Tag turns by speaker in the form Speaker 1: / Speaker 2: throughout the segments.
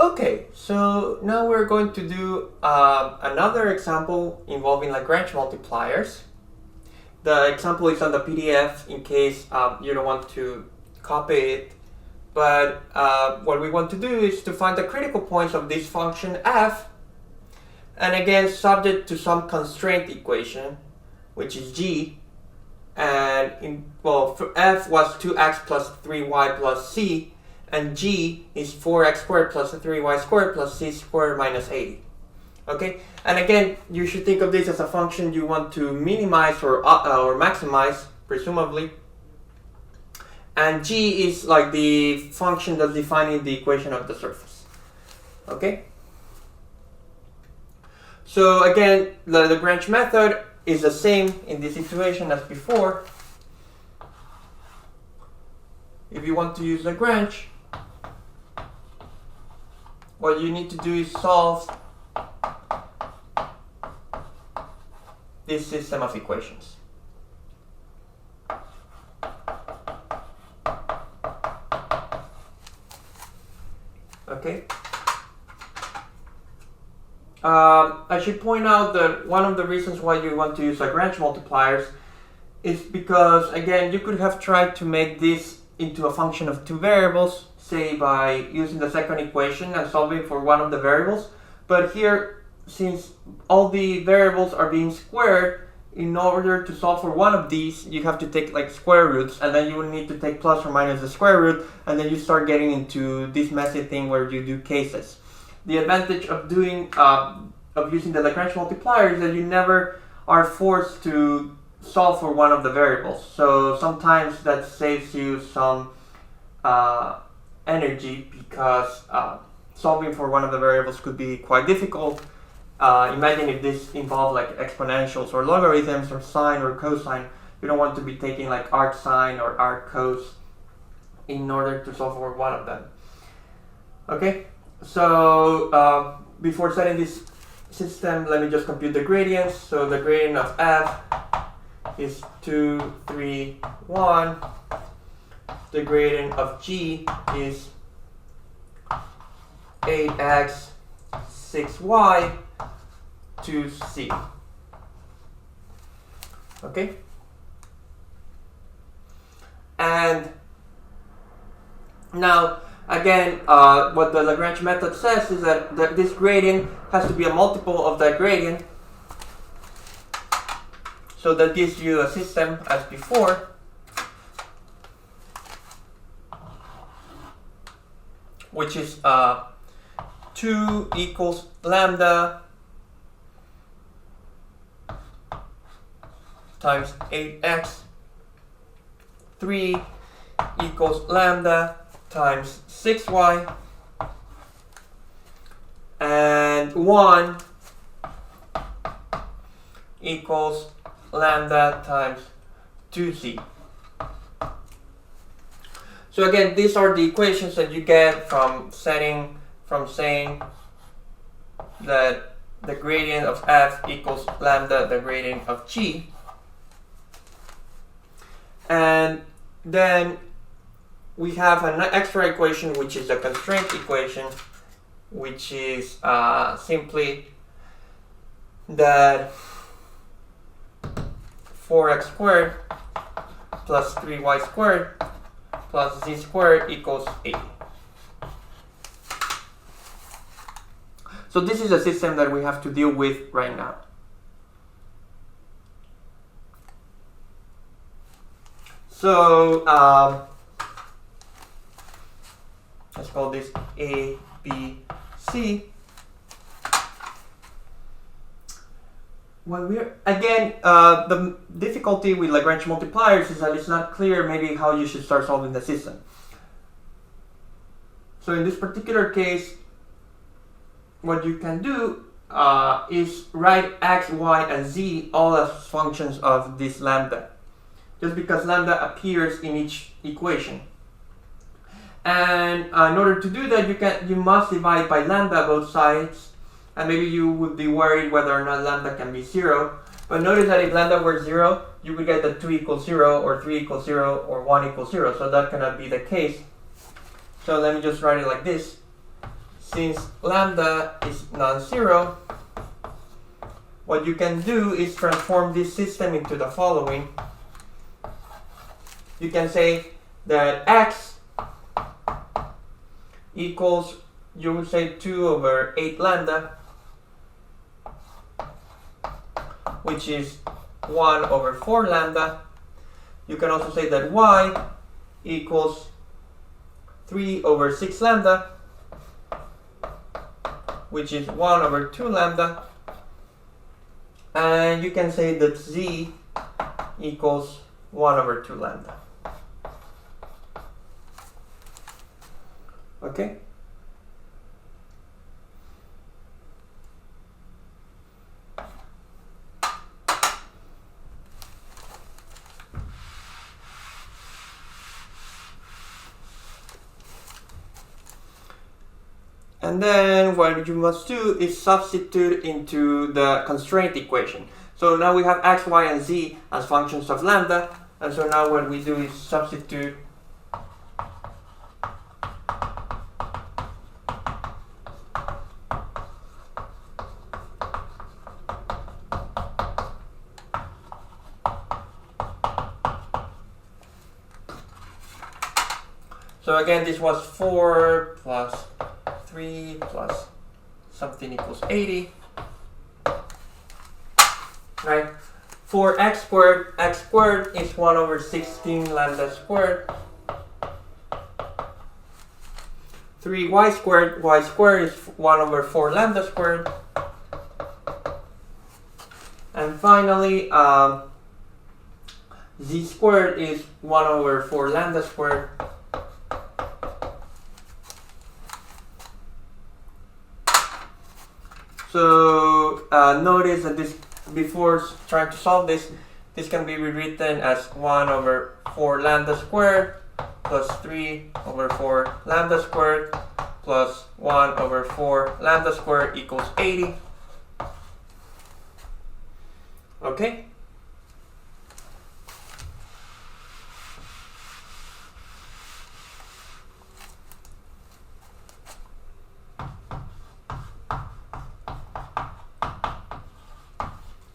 Speaker 1: Okay, so now we're going to do another example involving Lagrange multipliers. The example is on the PDF in case you don't want to copy it. But what we want to do is to find the critical points of this function f, and again subject to some constraint equation, which is g, and for f was 2x plus 3y plus c, and g is 4x squared plus 3y squared plus c squared minus 80. Okay, and again, you should think of this as a function you want to minimize or maximize, presumably. And g is like the function that's defining the equation of the surface. Okay? So again, the Lagrange method is the same in this situation as before. If you want to use Lagrange, what you need to do is solve this system of equations. Okay. I should point out that one of the reasons why you want to use Lagrange multipliers is because, again, you could have tried to make this into a function of two variables, say by using the second equation and solving for one of the variables. But here, since all the variables are being squared, in order to solve for one of these, you have to take like square roots, and then you will need to take plus or minus the square root, and then you start getting into this messy thing where you do cases. The advantage of doing of using the Lagrange multiplier is that you never are forced to solve for one of the variables. So sometimes that saves you some energy, because solving for one of the variables could be quite difficult. Imagine if this involved like exponentials or logarithms or sine or cosine. You don't want to be taking like arc sine or arc cos in order to solve for one of them. Okay, so before setting this system, let me just compute the gradients. So the gradient of f is 2, 3, 1. The gradient of g is 8x, 6y, 2c. Okay? And now, again, what the Lagrange method says is that this gradient has to be a multiple of that gradient. So that gives you a system as before, which is 2 equals lambda times 8x, 3 equals lambda times 6y, and 1 equals lambda times 2c. So again, these are the equations that you get from saying that the gradient of f equals lambda the gradient of g. And then we have an extra equation, which is the constraint equation, which is simply that 4x squared plus 3y squared plus z squared equals 80. So this is a system that we have to deal with right now. So let's call this A, B, C. When we're again, the difficulty with Lagrange multipliers is that it's not clear maybe how you should start solving the system. So in this particular case, what you can do is write x, y, and z all as functions of this lambda, just because lambda appears in each equation. And in order to do that, you must divide by lambda both sides. And maybe you would be worried whether or not lambda can be 0. But notice that if lambda were 0, you would get that 2 equals 0, or 3 equals 0, or 1 equals 0. So that cannot be the case. So let me just write it like this. since lambda is non-zero, what you can do is transform this system into the following. You can say that x equals, you would say 2 over 8 lambda, which is 1 over 4 lambda. You can also say that y equals 3 over 6 lambda, which is 1 over 2 lambda. And you can say that z equals 1 over 2 lambda. Okay? And then what you must do is substitute into the constraint equation. So now we have x, y, and z as functions of lambda. And so now what we do is substitute So again, this was 4 plus 3 plus something equals 80. Right? For x squared is 1 over 16 lambda squared. 3y squared is 1 over 4 lambda squared. And finally, z squared is 1 over 4 lambda squared. So notice that this, before trying to solve this, this can be rewritten as 1 over 4 lambda squared plus 3 over 4 lambda squared plus 1 over 4 lambda squared equals 80. Okay?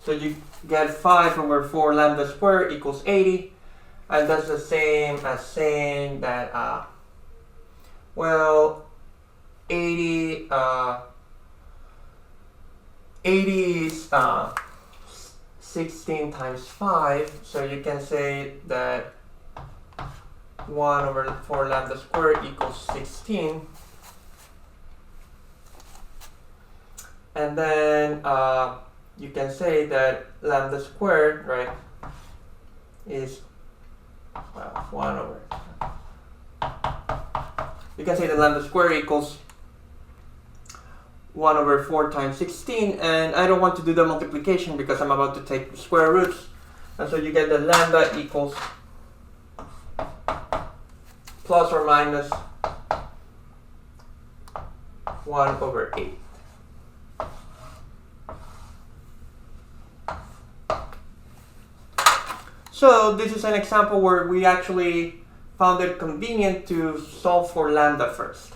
Speaker 1: So you get 5 over 4 lambda squared equals 80. And that's the same as saying that, well, 80 is 16 times 5. So you can say that 1 over 4 lambda squared equals 16. And then you can say that lambda squared, right, is, well, 1 over. You can say that lambda squared equals 1 over 4 times 16, and I don't want to do the multiplication because I'm about to take square roots. And so you get that lambda equals plus or minus 1 over 8. So this is an example where we actually found it convenient to solve for lambda first.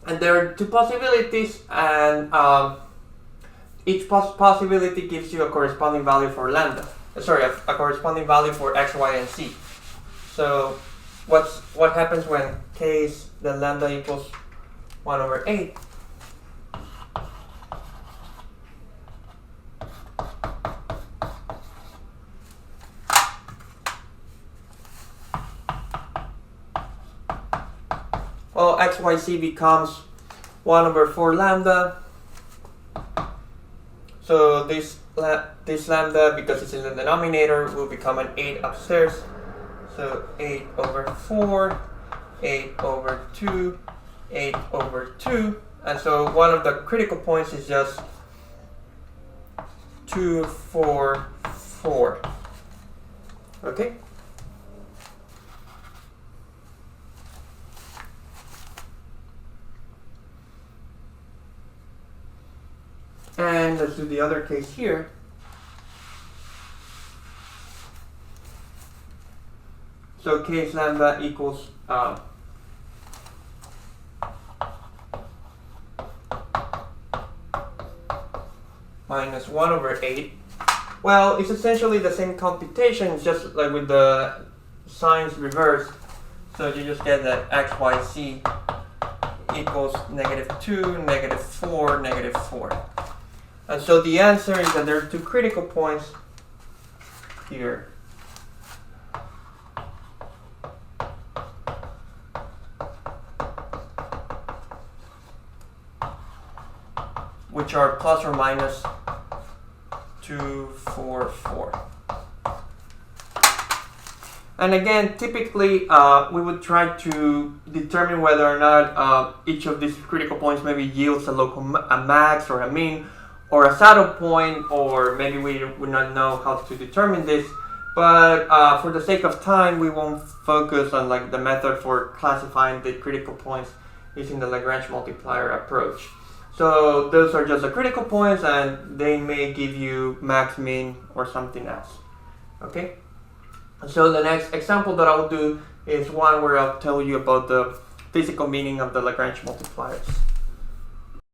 Speaker 1: And there are two possibilities, and each possibility gives you a corresponding value for lambda. Sorry, a corresponding value for x, y, and z. So what happens when k is the lambda equals 1 over 8? Well, x, y, z becomes 1 over 4 lambda. So this lambda, because it's in the denominator, will become an 8 upstairs. So 8 over 4, 8 over 2, 8 over 2. And so one of the critical points is just 2, 4, 4. Okay? And let's do the other case here. So case lambda equals minus 1 over 8. Well, it's essentially the same computation, it's just like with the signs reversed. So you just get that x, y, z equals -2, -4, -4. And so the answer is that there are two critical points here. Which are plus or minus 2, 4, 4. And again, typically we would try to determine whether or not each of these critical points maybe yields a max or a min or a saddle point, or maybe we would not know how to determine this. But for the sake of time, we won't focus on like the method for classifying the critical points using the Lagrange multiplier approach. So those are just the critical points, and they may give you max, min, or something else. Okay? So the next example that I'll do is one where I'll tell you about the physical meaning of the Lagrange multipliers.